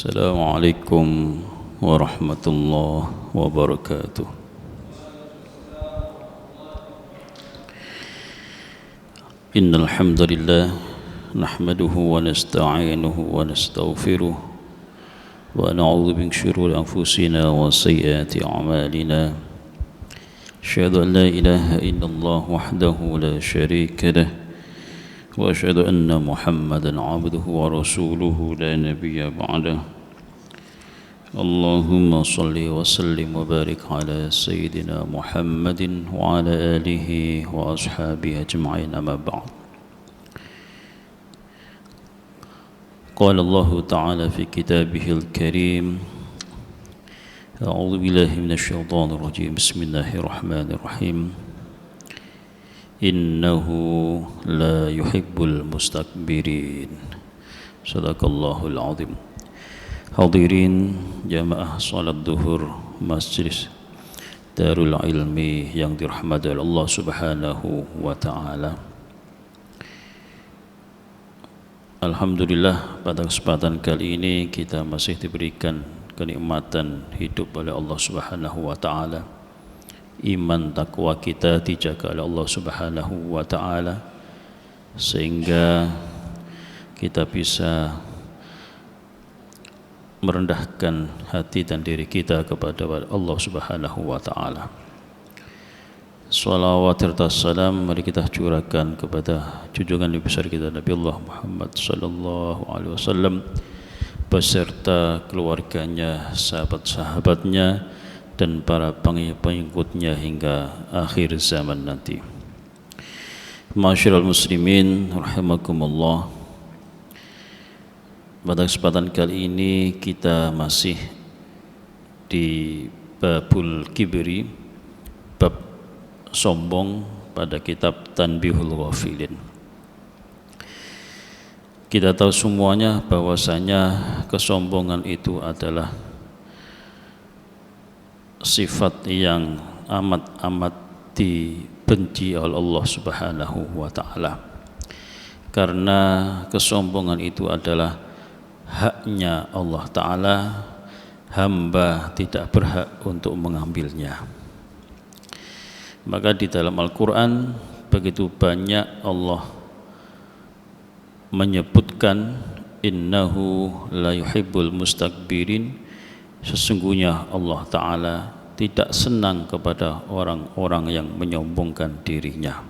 السلام عليكم ورحمة الله وبركاته. إن الحمد لله نحمده ونستعينه ونستغفره ونعوذ من شرور أنفسنا وسيئات أعمالنا. أشهد أن لا إله إلا الله وحده لا شريك له وأشهد أن محمدا عبده ورسوله لا نبي بعده. اللهم صل وسلم وبارك على سيدنا محمد وعلى آله وأصحابه أجمعين، أما بعد. قال الله تعالى في كتابه الكريم: أعوذ بالله من الشيطان الرجيم، بسم الله الرحمن الرحيم. إنه لا يحب المستكبرين. Sadaqallahul azim. Hadirin jamaah salat duhur Masjid Darul Ilmi yang dirahmati oleh Allah Subhanahu wa taala. Alhamdulillah, pada kesempatan kali ini kita masih diberikan kenikmatan hidup oleh Allah Subhanahu wa taala. Iman takwa kita dijaga oleh Allah Subhanahu wa taala sehingga kita bisa merendahkan hati dan diri kita kepada Allah Subhanahu wa taala. Salawat serta salam mari kita curahkan kepada junjungan Nabi besar kita Nabi Allah Muhammad sallallahu alaihi wasallam beserta keluarganya, sahabat-sahabatnya dan para pengikutnya hingga akhir zaman nanti. Ma'asyiral muslimin rahimakumullah. Pada kesempatan kali ini kita masih di babul kibri, bab sombong pada kitab Tanbihul Ghafilin. Kita tahu semuanya bahwasanya kesombongan itu adalah sifat yang amat dibenci oleh Allah Subhanahu wa taala. Karena kesombongan itu adalah haknya Allah taala, hamba tidak berhak untuk mengambilnya. Maka di dalam Al-Qur'an begitu banyak Allah menyebutkan innahu la yuhibbul mustakbirin. Sesungguhnya Allah Ta'ala tidak senang kepada orang-orang yang menyombongkan dirinya.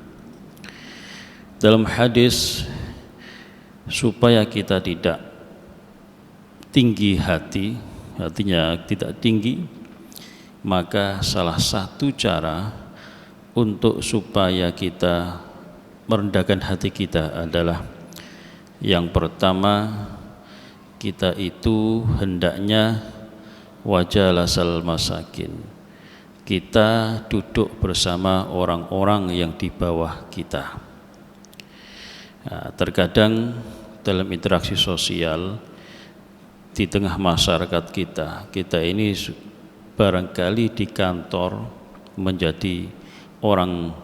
Dalam hadis, supaya kita tidak tinggi hati, hatinya tidak tinggi, maka salah satu cara untuk supaya kita merendahkan hati kita adalah yang pertama, kita itu hendaknya wajalasal masakin, kita duduk bersama orang-orang yang di bawah kita. Nah, terkadang dalam interaksi sosial di tengah masyarakat kita ini barangkali di kantor menjadi orang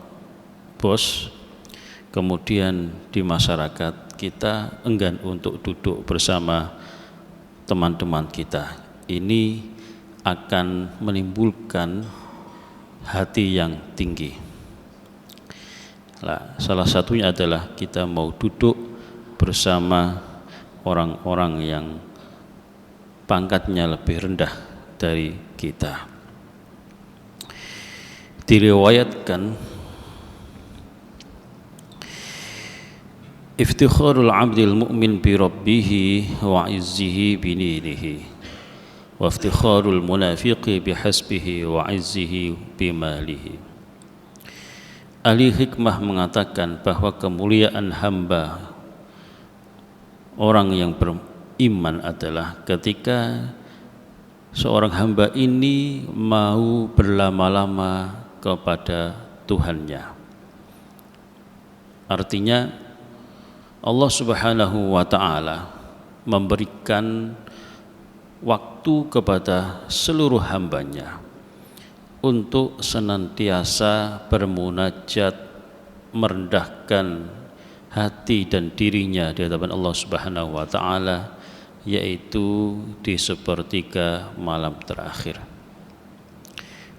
bos, kemudian di masyarakat kita enggan untuk duduk bersama teman-teman kita. Ini akan menimbulkan hati yang tinggi. Nah, salah satunya adalah kita mau duduk bersama orang-orang yang pangkatnya lebih rendah dari kita. Diriwayatkan iftikharul abdil mu'min bi rabbih wa izzihi bi dinihi wa iftikharul munafiqi bihasbihi wa izzihi bimalihi. Ahli hikmah mengatakan bahwa kemuliaan hamba orang yang beriman adalah ketika seorang hamba ini mau berlama-lama kepada Tuhannya. Artinya Allah Subhanahu wa taala memberikan waktu kepada seluruh hambanya untuk senantiasa bermunajat, merendahkan hati dan dirinya di hadapan Allah Subhanahu wa taala yaitu di sepertiga malam terakhir.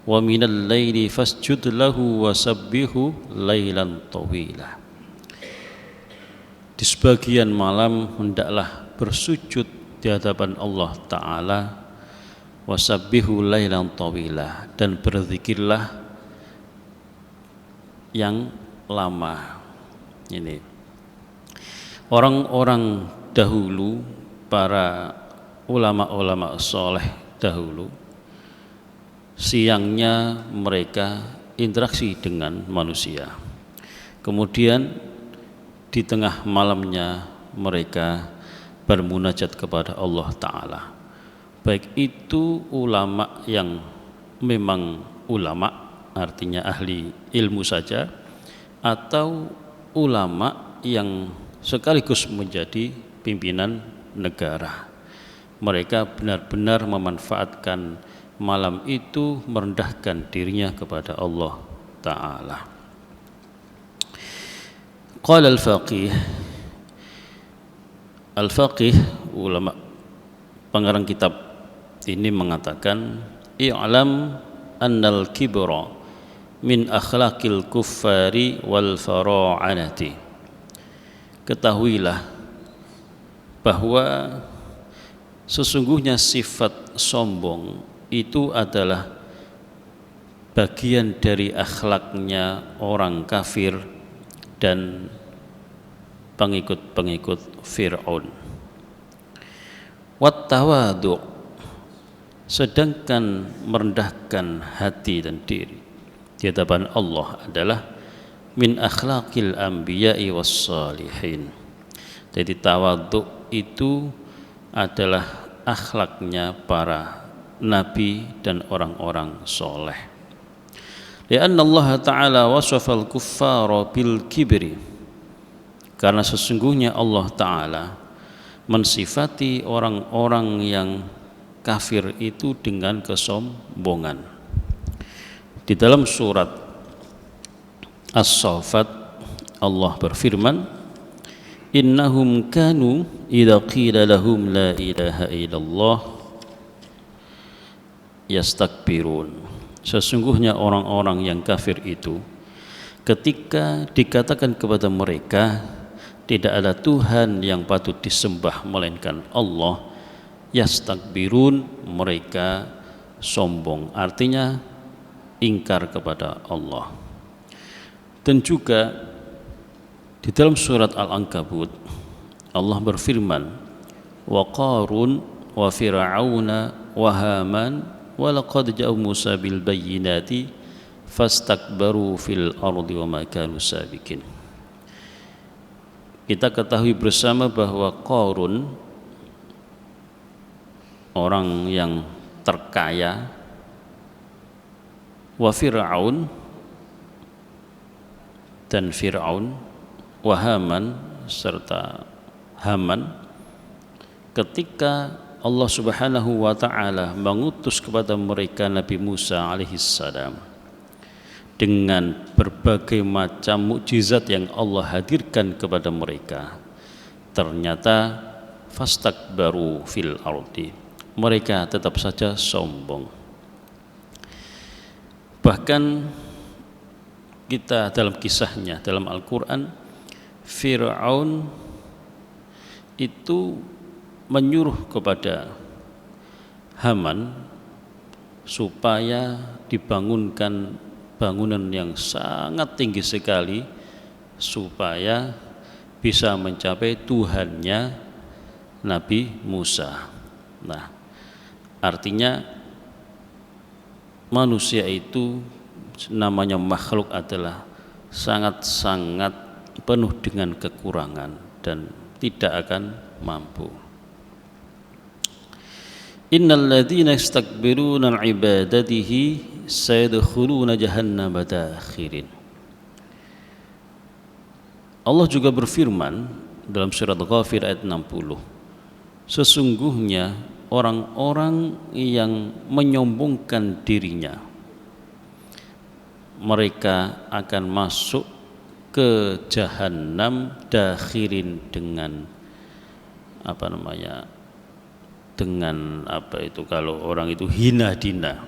Wa minal laili fasjud lahu wasabbihu lailan tawila. Di sebagian malam hendaklah bersujud di hadapan Allah Ta'ala, wasabbihu lailan tawila, dan berzikirlah yang lama. Ini orang-orang dahulu, para ulama-ulama soleh dahulu, siangnya mereka interaksi dengan manusia, kemudian di tengah malamnya mereka bermunajat kepada Allah Ta'ala. Baik itu ulama yang memang ulama, artinya ahli ilmu saja, atau ulama yang sekaligus menjadi pimpinan negara. Mereka benar-benar memanfaatkan malam itu merendahkan dirinya kepada Allah Ta'ala. Qala al-faqih, ulama pengarang kitab ini mengatakan, i'lam annal kibra min akhlaqil kuffari wal fara'anati. Ketahuilah bahwa sesungguhnya sifat sombong itu adalah bagian dari akhlaknya orang kafir dan pengikut-pengikut Fir'aun. Wat tawadu', sedangkan merendahkan hati dan diri di hadapan Allah adalah min akhlaqil anbiya'i was salihin. Jadi tawadu' itu adalah akhlaknya para nabi dan orang-orang soleh. Lianna Allah Ta'ala wasafa al-kuffara bil kibri, karena sesungguhnya Allah Ta'ala mensifati orang-orang yang kafir itu dengan kesombongan. Di dalam surat As-Saffat Allah berfirman, innahum kanu idza qila lahum la ilaha illallah yastakbirun. Sesungguhnya orang-orang yang kafir itu ketika dikatakan kepada mereka tidak ada Tuhan yang patut disembah melainkan Allah, yastakbirun, mereka sombong, artinya ingkar kepada Allah. Dan juga di dalam surat Al-Ankabut Allah berfirman, wa Qarun wa Fir'auna wa Haman wa laqad ja'u Musa bil bayyinati fastakbaru fil ardi wa ma kanu sabiqin. Kita ketahui bersama bahwa Qarun, orang yang terkaya, wa Fir'aun, dan Fir'aun, wa Haman, serta Haman, ketika Allah Subhanahu wa Ta'ala mengutus kepada mereka Nabi Musa alaihissalam dengan berbagai macam mukjizat yang Allah hadirkan kepada mereka, ternyata fastakbaru fil ardi, mereka tetap saja sombong. Bahkan kita dalam kisahnya dalam Al-Quran, Fir'aun itu menyuruh kepada Haman supaya dibangunkan bangunan yang sangat tinggi sekali supaya bisa mencapai Tuhannya Nabi Musa. Nah, artinya manusia itu namanya makhluk adalah sangat-sangat penuh dengan kekurangan dan tidak akan mampu. Innal ladzina yastakbiruna 'an ibadatihi sayadkhuluna jahannama dakhirin. Allah juga berfirman dalam surat Ghafir ayat 60, sesungguhnya orang-orang yang menyombongkan dirinya, mereka akan masuk ke jahanam dakhirin dengan dengan apa itu, kalau orang itu hina dina.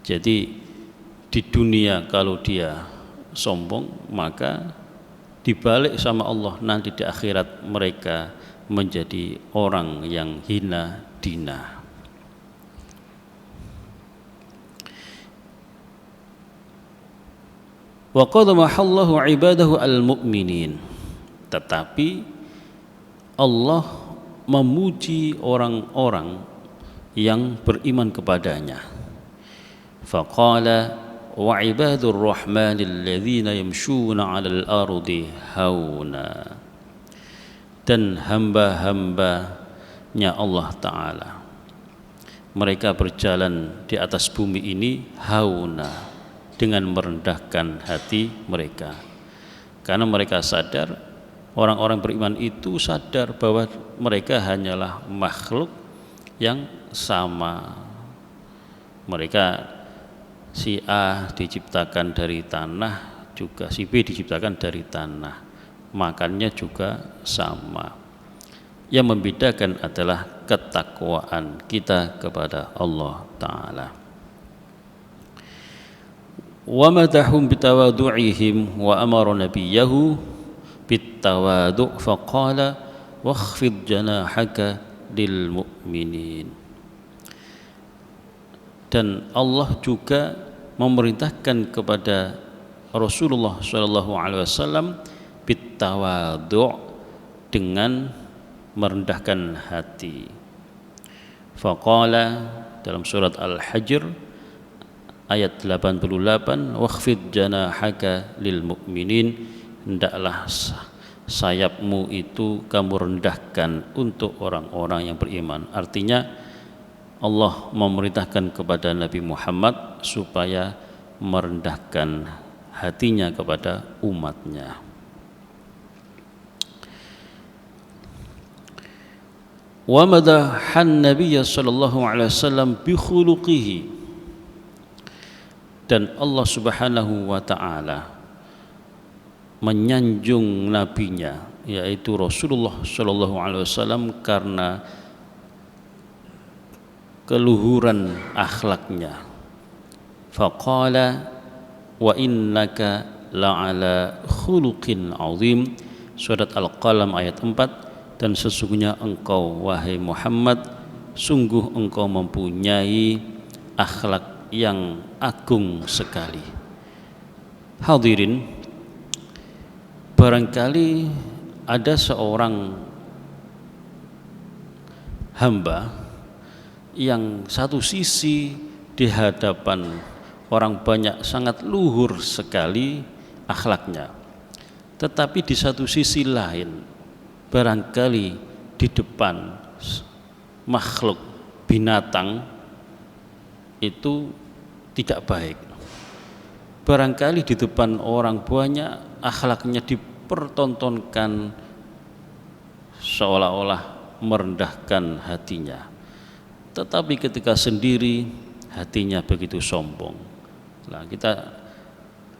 Jadi di dunia kalau dia sombong, maka dibalik sama Allah nanti di akhirat mereka menjadi orang yang hina dina. Wa qad mahallahu ibadahu al-mu'minin. Tetapi Allah memuji orang-orang yang beriman kepadanya. Faqala wa ibadur rahmanil ladzina yamshuna 'alal ardi hauna. Dan hamba-hambanya Allah Ta'ala, mereka berjalan di atas bumi ini hauna, dengan merendahkan hati mereka. Karena mereka sadar, orang-orang beriman itu sadar bahwa mereka hanyalah makhluk yang sama. Mereka, si A diciptakan dari tanah, juga si B diciptakan dari tanah, makannya juga sama. Yang membedakan adalah ketakwaan kita kepada Allah Ta'ala. Wa madahum bitawadu'ihim wa amara nabiyahu bitawadu' faqala wakhfid janahaka lil mu'minin. Dan Allah juga memerintahkan kepada Rasulullah SAW bitawadu', dengan merendahkan hati. Faqala dalam surat Al-Hajr ayat 88, wakhfid janahaka lil mu'minin, hendaklah sayapmu itu kamu rendahkan untuk orang-orang yang beriman. Artinya Allah memerintahkan kepada Nabi Muhammad supaya merendahkan hatinya kepada umatnya. Wa madahan Nabiya sallallahu alaihi wasallam bi khuluqihi, dan Allah Subhanahu wa taala menyanjung nabinya, yaitu Rasulullah sallallahu alaihi wasallam, karena keluhuran akhlaknya. Faqala wa innaka la'ala khuluqin azim, surat Al-Qalam ayat 4. Dan sesungguhnya engkau wahai Muhammad, sungguh engkau mempunyai akhlak yang agung sekali. Hadirin, barangkali ada seorang hamba yang satu sisi di hadapan orang banyak sangat luhur sekali akhlaknya, tetapi di satu sisi lain barangkali di depan makhluk binatang itu tidak baik. Barangkali di depan orang banyak akhlaknya dipertontonkan seolah-olah merendahkan hatinya, tetapi ketika sendiri hatinya begitu sombong. Nah,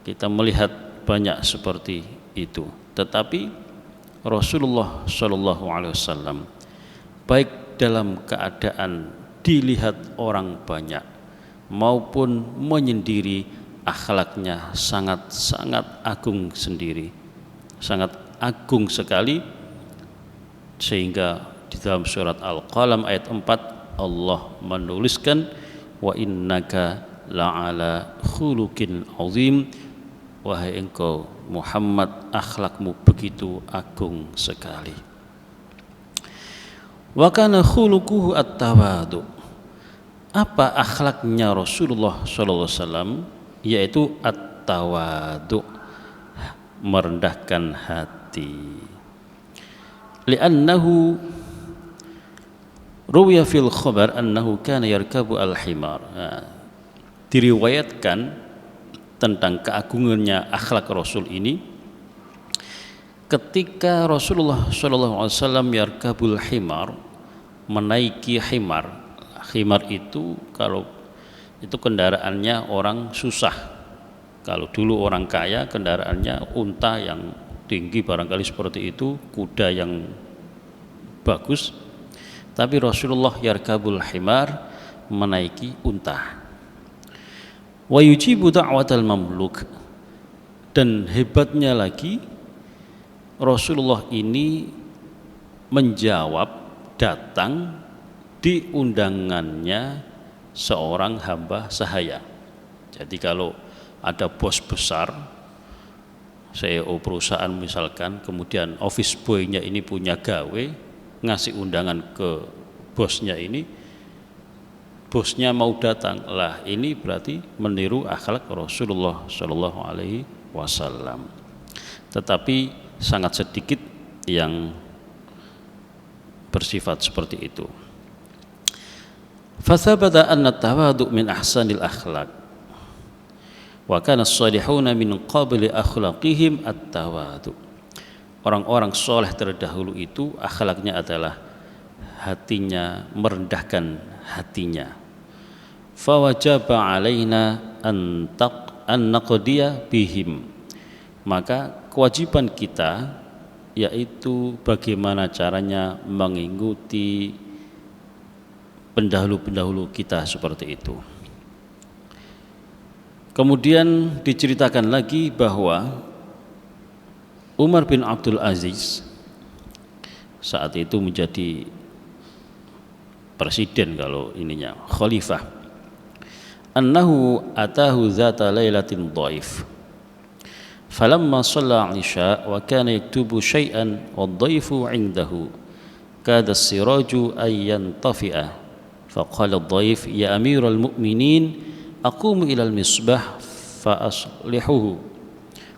kita melihat banyak seperti itu. Tetapi Rasulullah Shallallahu Alaihi Wasallam baik dalam keadaan dilihat orang banyak maupun menyendiri, akhlaknya sangat-sangat agung sendiri, sangat agung sekali, sehingga di dalam surat Al-Qalam ayat 4 Allah menuliskan wa innaka la'ala khuluqin azim, wahai engkau Muhammad, akhlakmu begitu agung sekali. Wa kana khuluquhu at-tawadu. Apa akhlaknya Rasulullah sallallahu alaihi wasallam? Yaitu at-tawadu, merendahkan hati. Li'annahu ruwiya fil khabar annahu kana yarkabu al-himar. Diriwayatkan tentang keagungannya akhlak Rasul ini ketika Rasulullah SAW yarkabul himar, menaiki himar. Himar itu kalau itu kendaraannya orang susah. Kalau dulu orang kaya kendaraannya unta yang tinggi barangkali seperti itu, kuda yang bagus. Tapi Rasulullah yarkabul himar, menaiki unta. Wa yujibu da'watal mamluk, dan hebatnya lagi Rasulullah ini menjawab, datang di undangannya seorang hamba sahaya. Jadi kalau ada bos besar, CEO perusahaan misalkan, kemudian office boy-nya ini punya gawe, ngasih undangan ke bosnya ini, bosnya mau datang, lah ini berarti meniru akhlak Rasulullah Shallallahu Alaihi Wasallam. Tetapi sangat sedikit yang bersifat seperti itu. Fathabata anna tawadu' min ahsanil akhlaq. Wa kana as-salihuna min qabli akhlaqihim at-tawadu. Orang-orang soleh terdahulu itu akhlaknya adalah hatinya, merendahkan hatinya. Fawajaba alaina an naqdiya bihim. Maka kewajiban kita yaitu bagaimana caranya mengikuti pendahulu-pendahulu kita seperti itu. Kemudian diceritakan lagi bahwa Umar bin Abdul Aziz saat itu menjadi presiden, kalau ininya khalifah, annahu atahu zata lailatin dhaif falamma shalla isya wa kana yaktubu syai'an wadhaifu 'indahu kada as-siraju ay yantafi'a faqala ad-dhaif ya amiral mu'minin aqumu ilal misbah fa aslihuhu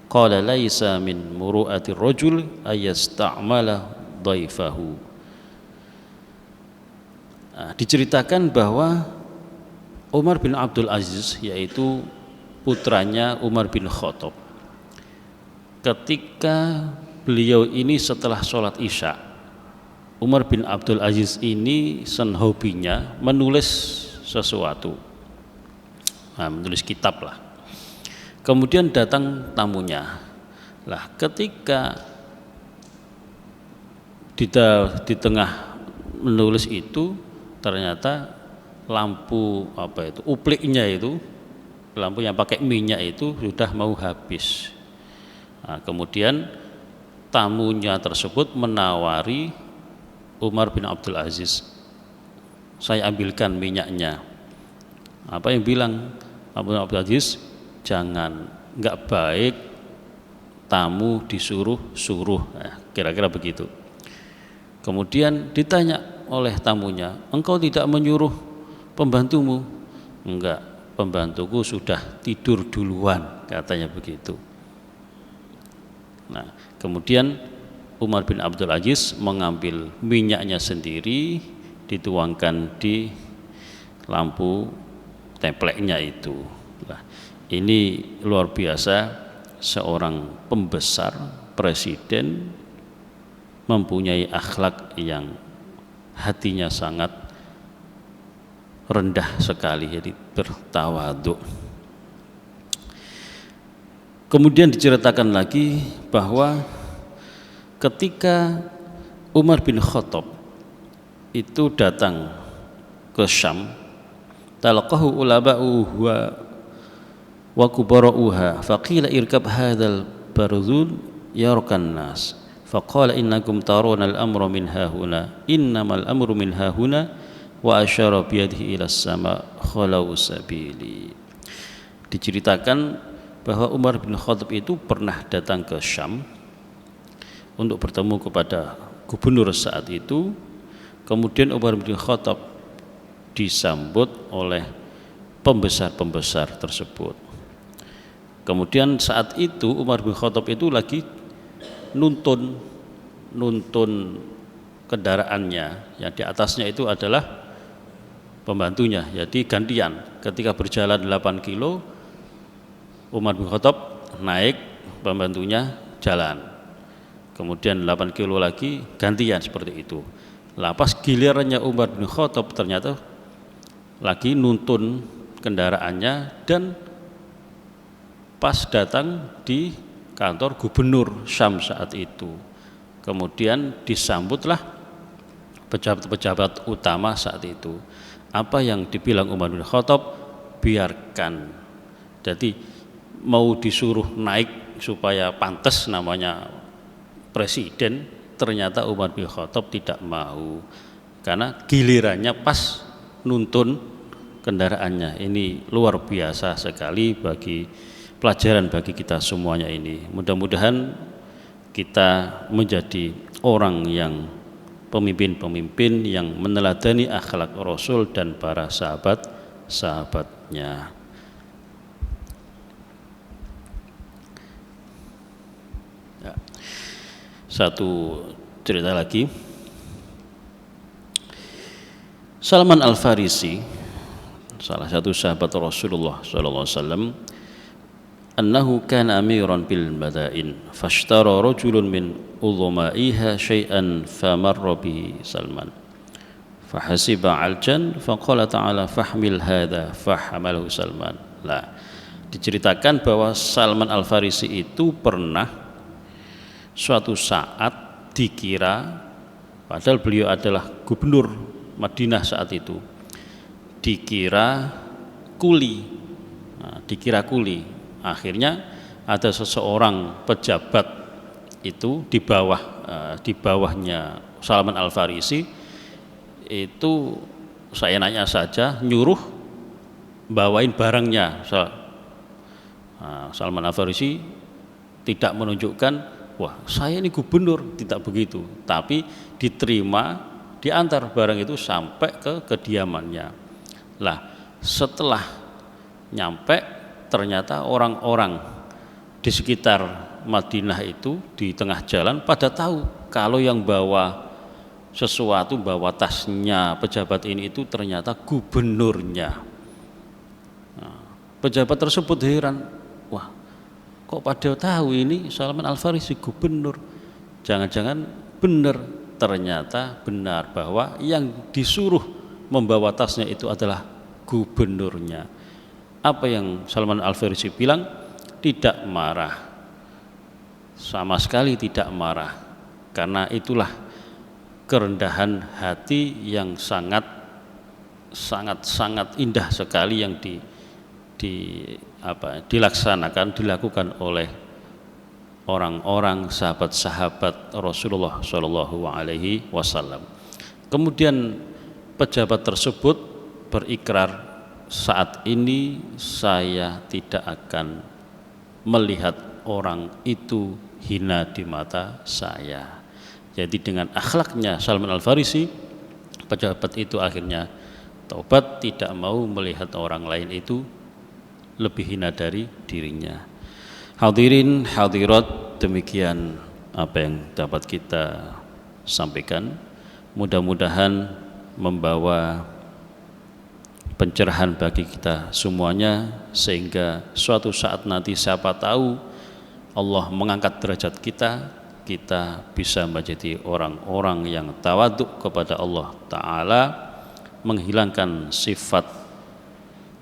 qala laisa min muru'ati rajul ayasta'mala dhaifahu. Diceritakan bahwa Umar bin Abdul Aziz, yaitu putranya Umar bin Khattab, ketika beliau ini setelah sholat isya, Umar bin Abdul Aziz ini hobinya menulis sesuatu, menulis kitab lah. Kemudian datang tamunya. Lah ketika di tengah menulis itu ternyata lampu upliknya itu, lampu yang pakai minyak itu sudah mau habis. Nah, kemudian tamunya tersebut menawari Umar bin Abdul Aziz, saya ambilkan minyaknya. Apa yang bilang Abu Abdul Aziz? Jangan, enggak baik tamu disuruh-suruh. Kira-kira begitu. Kemudian ditanya oleh tamunya, engkau tidak menyuruh pembantumu? Enggak, pembantuku sudah tidur duluan, katanya begitu. Nah, kemudian Umar bin Abdul Aziz mengambil minyaknya sendiri, dituangkan di lampu templeknya itu. Nah, ini luar biasa, seorang pembesar, presiden mempunyai akhlak yang hatinya sangat rendah sekali, jadi bertawadhu. Kemudian diceritakan lagi bahwa ketika Umar bin Khattab itu datang ke Syam, talaqahu ulaba'u wa kubara'uha faqila irkab hadzal barzun yarkan nas faqala innakum taruna al-amra min hahuna innamal amru min hahuna wa asyara biyadihi ila sama khalau sabili. Diceritakan bahwa Umar bin Khattab itu pernah datang ke Syam untuk bertemu kepada gubernur saat itu. Kemudian Umar bin Khattab disambut oleh pembesar-pembesar tersebut. Kemudian saat itu Umar bin Khattab itu lagi nuntun kendaraannya, yang di atasnya itu adalah pembantunya, jadi gantian. Ketika berjalan 8 kilo, Umar bin Khattab naik, pembantunya jalan. Kemudian 8 kilo lagi gantian, seperti itu. Pas gilirannya Umar bin Khattab ternyata lagi nuntun kendaraannya, dan pas datang di kantor gubernur Syam saat itu. Kemudian disambutlah pejabat-pejabat utama saat itu. Apa yang dibilang Umar bin Khattab, biarkan. Jadi mau disuruh naik supaya pantas namanya presiden, ternyata Umar bin Khattab tidak mau, karena gilirannya pas nuntun kendaraannya. Ini luar biasa sekali bagi pelajaran bagi kita semuanya ini. Mudah-mudahan kita menjadi orang yang pemimpin-pemimpin yang meneladani akhlak Rasul dan para sahabat-sahabatnya. Ya. Satu cerita lagi. Salman Al-Farisi, salah satu sahabat Rasulullah SAW, annahu kana amiran bil madain fashtara rajulun min udhamaiha syai'an famarra bihi Salman fahasiba aljan faqala ta'ala fahmil hadha fahamalahu Salman. Lah, diceritakan bahwa Salman Al-Farisi itu pernah suatu saat dikira, padahal beliau adalah gubernur Madinah saat itu, dikira kuli. Nah, dikira kuli. Akhirnya ada seseorang pejabat itu di bawahnya Salman Al-Farisi itu, saya nanya saja, nyuruh bawain barangnya. Salman Al-Farisi tidak menunjukkan, wah saya ini gubernur, tidak begitu, tapi diterima, diantar barang itu sampai ke kediamannya. Lah, setelah nyampe, ternyata orang-orang di sekitar Madinah itu di tengah jalan pada tahu kalau yang bawa sesuatu, bawa tasnya pejabat ini itu ternyata gubernurnya. Nah, pejabat tersebut heran, wah kok pada tahu ini Salman Al-Farisi gubernur? Jangan-jangan benar, ternyata benar bahwa yang disuruh membawa tasnya itu adalah gubernurnya. Apa yang Salman Al-Farisi bilang? Tidak marah, sama sekali tidak marah, karena itulah kerendahan hati yang sangat indah sekali yang dilakukan oleh orang-orang sahabat-sahabat Rasulullah Shallallahu Alaihi Wasallam. Kemudian pejabat tersebut berikrar, saat ini saya tidak akan melihat orang itu hina di mata saya. Jadi dengan akhlaknya Salman Al-Farisi, pejabat itu akhirnya taubat, tidak mau melihat orang lain itu lebih hina dari dirinya. Hadirin hadirat, demikian apa yang dapat kita sampaikan. Mudah-mudahan membawa pencerahan bagi kita semuanya, sehingga suatu saat nanti siapa tahu Allah mengangkat derajat kita, kita bisa menjadi orang-orang yang tawaduk kepada Allah Ta'ala, menghilangkan sifat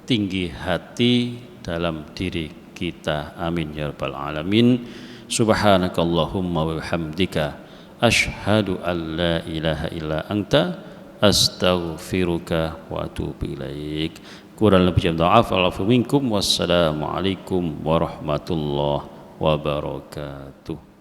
tinggi hati dalam diri kita. Amin ya rabbal alamin. Subhanakallahumma wa bihamdika asyhadu an la ilaha illa anta astaghfiruka wa atubu ilaik. Kurang lebih maaf, minkum. Wassalamualaikum warahmatullahi wabarakatuh.